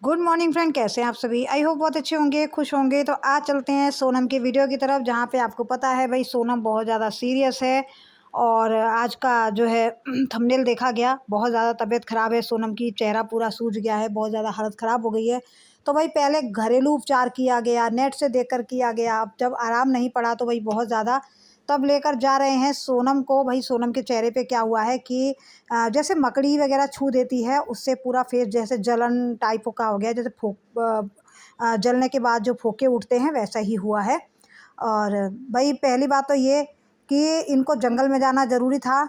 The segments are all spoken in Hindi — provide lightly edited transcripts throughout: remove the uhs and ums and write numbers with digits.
गुड मॉर्निंग फ्रेंड, कैसे हैं आप सभी। आई होप बहुत अच्छे होंगे, खुश होंगे। तो आज चलते हैं सोनम की वीडियो की तरफ, जहाँ पे आपको पता है भाई सोनम बहुत ज़्यादा सीरियस है। और आज का जो है थंबनेल देखा गया, बहुत ज़्यादा तबीयत ख़राब है सोनम की, चेहरा पूरा सूज गया है, बहुत ज़्यादा हालत ख़राब हो गई है। तो भाई पहले घरेलू उपचार किया गया, नेट से देख कर किया गया, अब जब आराम नहीं पड़ा तो भाई बहुत ज़्यादा तब लेकर जा रहे हैं सोनम को। भाई सोनम के चेहरे पे क्या हुआ है कि जैसे मकड़ी वगैरह छू देती है उससे पूरा फेस जैसे जलन टाइप का हो गया, जैसे जलने के बाद जो फोके उठते हैं वैसा ही हुआ है। और भाई पहली बात तो ये कि इनको जंगल में जाना ज़रूरी था।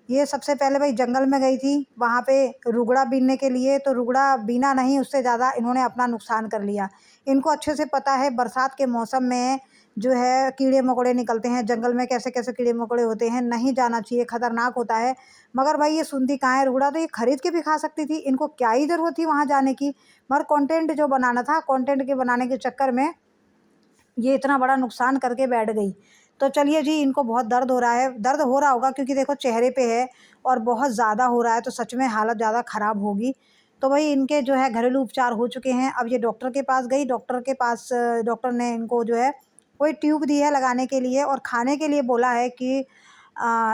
ये सबसे पहले भाई जंगल में गई थी, वहाँ पे रुगड़ा बीनने के लिए, तो रुगड़ा बीना नहीं, उससे ज़्यादा इन्होंने अपना नुकसान कर लिया। इनको अच्छे से पता है बरसात के मौसम में जो है कीड़े मकोड़े निकलते हैं, जंगल में कैसे कैसे कीड़े मकोड़े होते हैं, नहीं जाना चाहिए, ख़तरनाक होता है। मगर भाई ये सुनती कहाँ है, रुगड़ा तो ये खरीद के भी खा सकती थी, इनको क्या ही ज़रूरत थी वहाँ जाने की। मगर कंटेंट जो बनाना था, कंटेंट के बनाने के चक्कर में ये इतना बड़ा नुकसान करके बैठ गई। तो चलिए जी, इनको बहुत दर्द हो रहा है, दर्द हो रहा होगा क्योंकि देखो चेहरे पे है और बहुत ज़्यादा हो रहा है, तो सच में हालत ज़्यादा ख़राब होगी। तो भाई इनके जो है घरेलू उपचार हो चुके हैं। अब ये डॉक्टर के पास गई, डॉक्टर के पास डॉक्टर ने इनको जो है कोई ट्यूब दी है लगाने के लिए, और खाने के लिए बोला है कि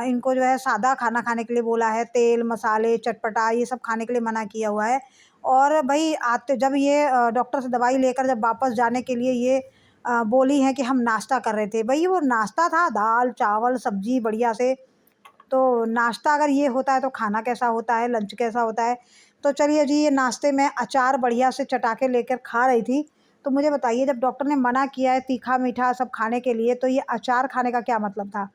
इनको जो है सादा खाना खाने के लिए बोला है, तेल मसाले चटपटा ये सब खाने के लिए मना किया हुआ है। और भाई आते जब ये डॉक्टर से दवाई लेकर जब वापस जाने के लिए ये बोली हैं कि हम नाश्ता कर रहे थे। भई वो नाश्ता था, दाल चावल सब्ज़ी बढ़िया से। तो नाश्ता अगर ये होता है तो खाना कैसा होता है, लंच कैसा होता है। तो चलिए जी, ये नाश्ते में अचार बढ़िया से चटा के लेकर खा रही थी। तो मुझे बताइए, जब डॉक्टर ने मना किया है तीखा मीठा सब खाने के लिए, तो ये अचार खाने का क्या मतलब था।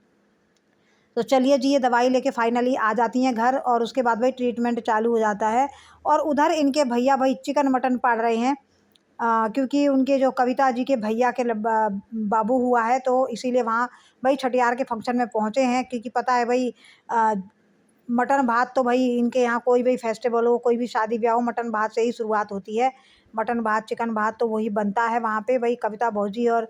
तो चलिए जी, ये दवाई लेके फाइनली आ जाती हैं घर, और उसके बाद भाई ट्रीटमेंट चालू हो जाता है। और उधर इनके भैया भाई चिकन मटन पाड़ रहे हैं, क्योंकि उनके जो कविता जी के भैया के बाबू हुआ है, तो इसीलिए वहाँ भाई छठियार के फंक्शन में पहुँचे हैं, क्योंकि पता है भाई मटन भात तो भाई इनके यहाँ कोई भी फेस्टिवल हो, कोई भी शादी ब्याह हो, मटन भात से ही शुरुआत होती है। मटन भात चिकन भात तो वही बनता है वहाँ पे। भाई कविता भौजी और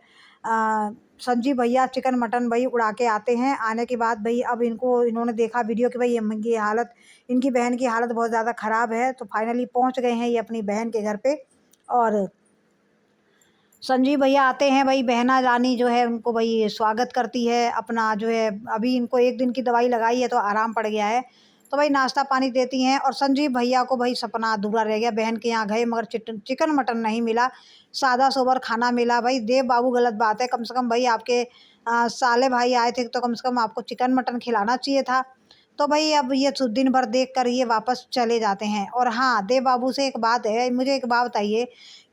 संजीव भैया चिकन मटन भाई उड़ा के आते हैं। आने के बाद भाई अब इनको इन्होंने देखा वीडियो कि भाई इनकी हालत, इनकी बहन की हालत बहुत ज़्यादा ख़राब है, तो फाइनली पहुँच गए हैं ये अपनी बहन के घर पे। और संजीव भैया आते हैं, भाई बहना रानी जो है उनको भाई स्वागत करती है अपना, जो है अभी इनको 1 दिन की दवाई लगाई है तो आराम पड़ गया है। तो भाई नाश्ता पानी देती हैं, और संजीव भैया को भाई सपना अधूरा रह गया, बहन के यहाँ गए मगर चिकन मटन नहीं मिला, सादा सोबर खाना मिला। भाई देव बाबू गलत बात है, कम से कम भाई आपके साले भाई आए थे तो कम से कम आपको चिकन मटन खिलाना चाहिए था। तो भाई अब ये दिन भर देख कर ये वापस चले जाते हैं। और हाँ, देव बाबू से एक बात है, मुझे एक बात बताइए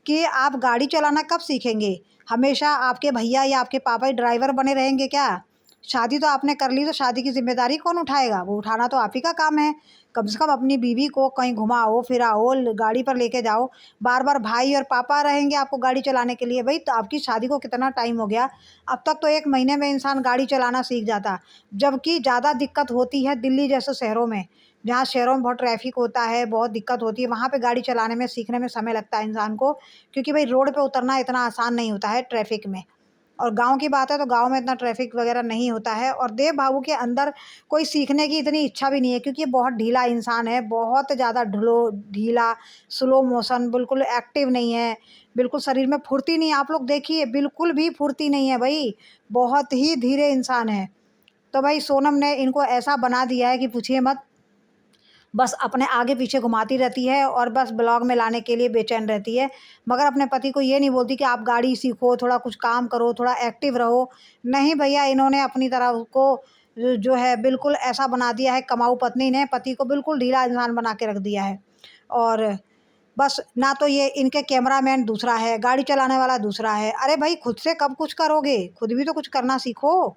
कि आप गाड़ी चलाना कब सीखेंगे? हमेशा आपके भैया या आपके पापा ही ड्राइवर बने रहेंगे क्या? शादी तो आपने कर ली, तो शादी की ज़िम्मेदारी कौन उठाएगा? वो उठाना तो आप ही का काम है। कम से कम अपनी बीवी को कहीं घुमाओ, फिराओ, गाड़ी पर लेके जाओ। बार-बार भाई और पापा रहेंगे आपको गाड़ी चलाने के लिए। भई तो आपकी शादी को कितना टाइम हो गया? अब तक तो 1 महीने में इंसान गाड़ी चलाना सीख जाता। जबकि ज़्यादा दिक्कत होती है दिल्ली जैसे शहरों में। जहाँ शहरों में बहुत ट्रैफ़िक होता है, बहुत दिक्कत होती है, वहाँ पे गाड़ी चलाने में, सीखने में समय लगता है इंसान को, क्योंकि भाई रोड पे उतरना इतना आसान नहीं होता है ट्रैफ़िक में। और गाँव की बात है तो गाँव में इतना ट्रैफ़िक वग़ैरह नहीं होता है, और देव बाबू के अंदर कोई सीखने की इतनी इच्छा भी नहीं है, क्योंकि ये बहुत ढीला इंसान है, बहुत ज़्यादा ढीला, स्लो मोशन, बिल्कुल एक्टिव नहीं है, बिल्कुल शरीर में फुर्ती नहीं है। आप लोग देखिए, बिल्कुल भी फुर्ती नहीं है भई, बहुत ही धीरे इंसान है। तो भाई सोनम ने इनको ऐसा बना दिया है कि पूछिए मत। बस अपने आगे पीछे घुमाती रहती है और बस ब्लॉग में लाने के लिए बेचैन रहती है। मगर अपने पति को ये नहीं बोलती कि आप गाड़ी सीखो, थोड़ा कुछ काम करो, थोड़ा एक्टिव रहो। नहीं भैया, इन्होंने अपनी तरह उसको जो है बिल्कुल ऐसा बना दिया है, कमाऊ पत्नी ने पति को बिल्कुल ढीला इंसान बना के रख दिया है। और बस ना तो ये इनके कैमरामैन दूसरा है, गाड़ी चलाने वाला दूसरा है। अरे भाई, खुद से कब कुछ करोगे? खुद भी तो कुछ करना सीखो।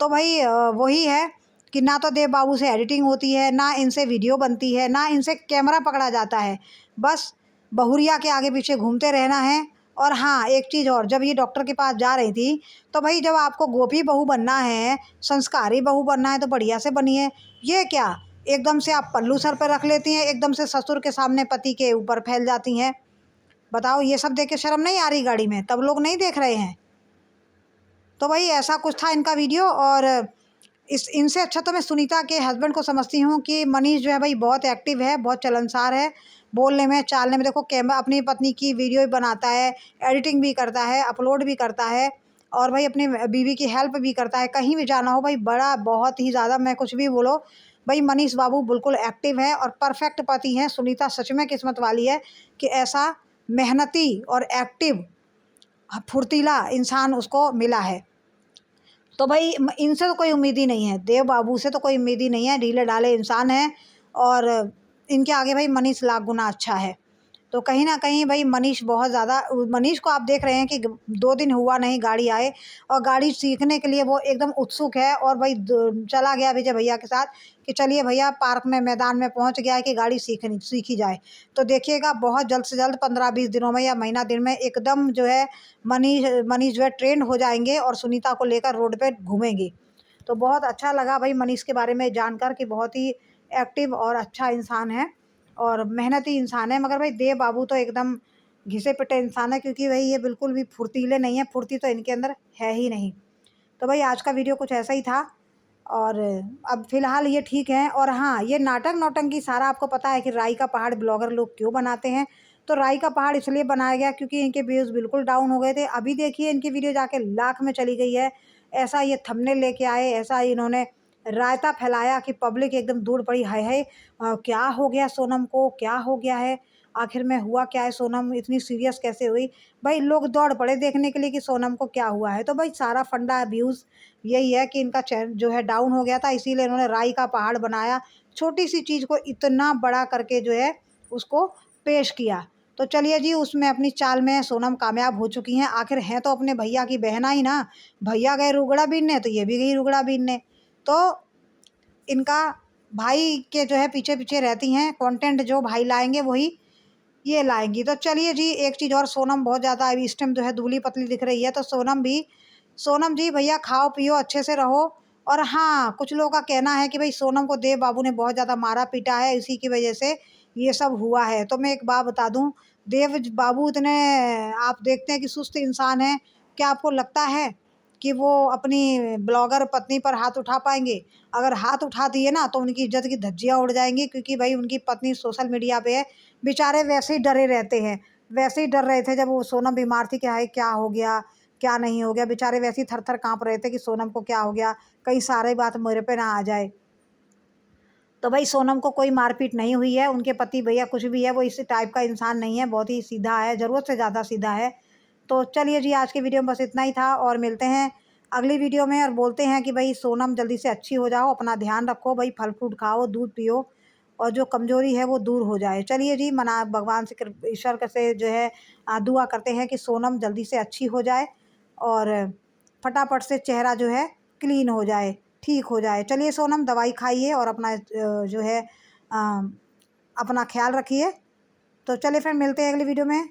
तो भाई वही है कि ना तो देव बाबू से एडिटिंग होती है, ना इनसे वीडियो बनती है, ना इनसे कैमरा पकड़ा जाता है। बस बहुरिया के आगे पीछे घूमते रहना है। और हाँ, एक चीज़ और, जब ये डॉक्टर के पास जा रही थी, तो भाई जब आपको गोपी बहू बनना है, संस्कारी बहू बनना है, तो बढ़िया से बनिए। ये क्या, एकदम से आप पल्लू सर पे रख लेती हैं, एकदम से ससुर के सामने पति के ऊपर फैल जाती हैं। बताओ, ये सब देख के शर्म नहीं आ रही गाड़ी में? तब लोग नहीं देख रहे हैं? तो भाई ऐसा कुछ था इनका वीडियो। और इस इनसे अच्छा तो मैं सुनीता के हस्बैंड को समझती हूँ कि मनीष जो है भाई बहुत एक्टिव है, बहुत चलनसार है बोलने में, चालने में। देखो कैमरा, अपनी पत्नी की वीडियो भी बनाता है, एडिटिंग भी करता है, अपलोड भी करता है, और भाई अपनी बीवी की हेल्प भी करता है। कहीं भी जाना हो भाई, बड़ा बहुत ही ज़्यादा, मैं कुछ भी बोलो भाई, मनीष बाबू बिल्कुल एक्टिव है और परफेक्ट पति हैं। सुनीता सच में किस्मत वाली है कि ऐसा मेहनती और एक्टिव फुर्तीला इंसान उसको मिला है। तो भाई इनसे तो कोई उम्मीद ही नहीं है, देव बाबू से तो कोई उम्मीद ही नहीं है, ढीले ढाले इंसान हैं। और इनके आगे भाई मनीष लाख गुना अच्छा है। तो कहीं न कहीं भाई मनीष बहुत ज़्यादा, मनीष को आप देख रहे हैं कि 2 दिन हुआ नहीं गाड़ी आए, और गाड़ी सीखने के लिए वो एकदम उत्सुक है। और भाई चला गया विजय भैया के साथ कि चलिए भैया, पार्क में, मैदान में पहुंच गया है कि गाड़ी सीखी जाए। तो देखिएगा बहुत जल्द से जल्द 15-20 दिनों में या महीना दिन में एकदम जो है मनीष मनीष जो है ट्रेंड हो जाएंगे और सुनीता को लेकर रोड पे घूमेंगे। तो बहुत अच्छा लगा भाई मनीष के बारे में जानकर कि बहुत ही एक्टिव और अच्छा इंसान है और मेहनती इंसान है। मगर भाई देव बाबू तो एकदम घिसे-पिटे इंसान है, क्योंकि भाई ये बिल्कुल भी फुर्तीले नहीं है, फुर्ती तो इनके अंदर है ही नहीं। तो भाई आज का वीडियो कुछ ऐसा ही था, और अब फ़िलहाल ये ठीक है। और हाँ, ये नाटक नौटंकी सारा आपको पता है कि राई का पहाड़ ब्लॉगर लोग क्यों बनाते हैं। तो राई का पहाड़ इसलिए बनाया गया क्योंकि इनके व्यूज़ बिल्कुल डाउन हो गए थे। अभी देखिए इनकी वीडियो जाके लाख में चली गई है। ऐसा ये थंबनेल लेके आए, ऐसा इन्होंने रायता फैलाया कि पब्लिक एकदम दूर पड़ी, हाय हाय क्या हो गया सोनम को, क्या हो गया है, आखिर में हुआ क्या है, सोनम इतनी सीरियस कैसे हुई। भाई लोग दौड़ पड़े देखने के लिए कि सोनम को क्या हुआ है। तो भाई सारा फंडा व्यूज़ यही है कि इनका चैनल जो है डाउन हो गया था, इसीलिए इन्होंने राई का पहाड़ बनाया। छोटी सी चीज़ को इतना बड़ा करके जो है उसको पेश किया। तो चलिए जी, उसमें अपनी चाल में सोनम कामयाब हो चुकी हैं। आखिर हैं तो अपने भैया की बहना ही ना। भैया गए रुगड़ा बीनने तो ये भी गई रुगड़ा बीनने। तो इनका भाई के जो है पीछे पीछे रहती हैं, कंटेंट जो भाई लाएंगे वही ये लाएंगी। तो चलिए जी, एक चीज़ और, सोनम बहुत ज़्यादा अभी इस टाइम जो है दुबली पतली दिख रही है। तो सोनम जी भैया खाओ पियो अच्छे से रहो। और हाँ, कुछ लोगों का कहना है कि भाई सोनम को देव बाबू ने बहुत ज़्यादा मारा पीटा है, इसी की वजह से ये सब हुआ है। तो मैं एक बात बता दूं, देव बाबू इतने, आप देखते हैं कि सुस्त इंसान है, क्या आपको लगता है कि वो अपनी ब्लॉगर पत्नी पर हाथ उठा पाएंगे? अगर हाथ उठा दिए ना तो उनकी इज्जत की धज्जियाँ उड़ जाएंगी, क्योंकि भाई उनकी पत्नी सोशल मीडिया पे है। बेचारे वैसे ही डरे रहते हैं, वैसे ही डर रहे थे जब वो सोनम बीमार थी कि हाय क्या हो गया, क्या नहीं हो गया। बेचारे वैसे ही थर-थर काँप रहे थे कि सोनम को क्या हो गया, कहीं सारी बात मेरे पे ना आ जाए। तो भाई सोनम को कोई मारपीट नहीं हुई है, उनके पति भैया कुछ भी है, वो इस टाइप का इंसान नहीं है, बहुत ही सीधा है, ज़रूरत से ज़्यादा सीधा है। तो चलिए जी, आज की वीडियो में बस इतना ही था, और मिलते हैं अगली वीडियो में, और बोलते हैं कि भाई सोनम जल्दी से अच्छी हो जाओ, अपना ध्यान रखो भाई, फल-फ्रूट खाओ, दूध पियो, और जो कमज़ोरी है वो दूर हो जाए। चलिए जी, मना भगवान से ईश्वर का से जो है दुआ करते हैं कि सोनम जल्दी से अच्छी हो जाए और फटाफट से चेहरा जो है क्लीन हो जाए, ठीक हो जाए। चलिए सोनम, दवाई खाइए और अपना जो है अ, अपना ख़्याल रखिए। तो चलिए फिर मिलते हैं अगली वीडियो में।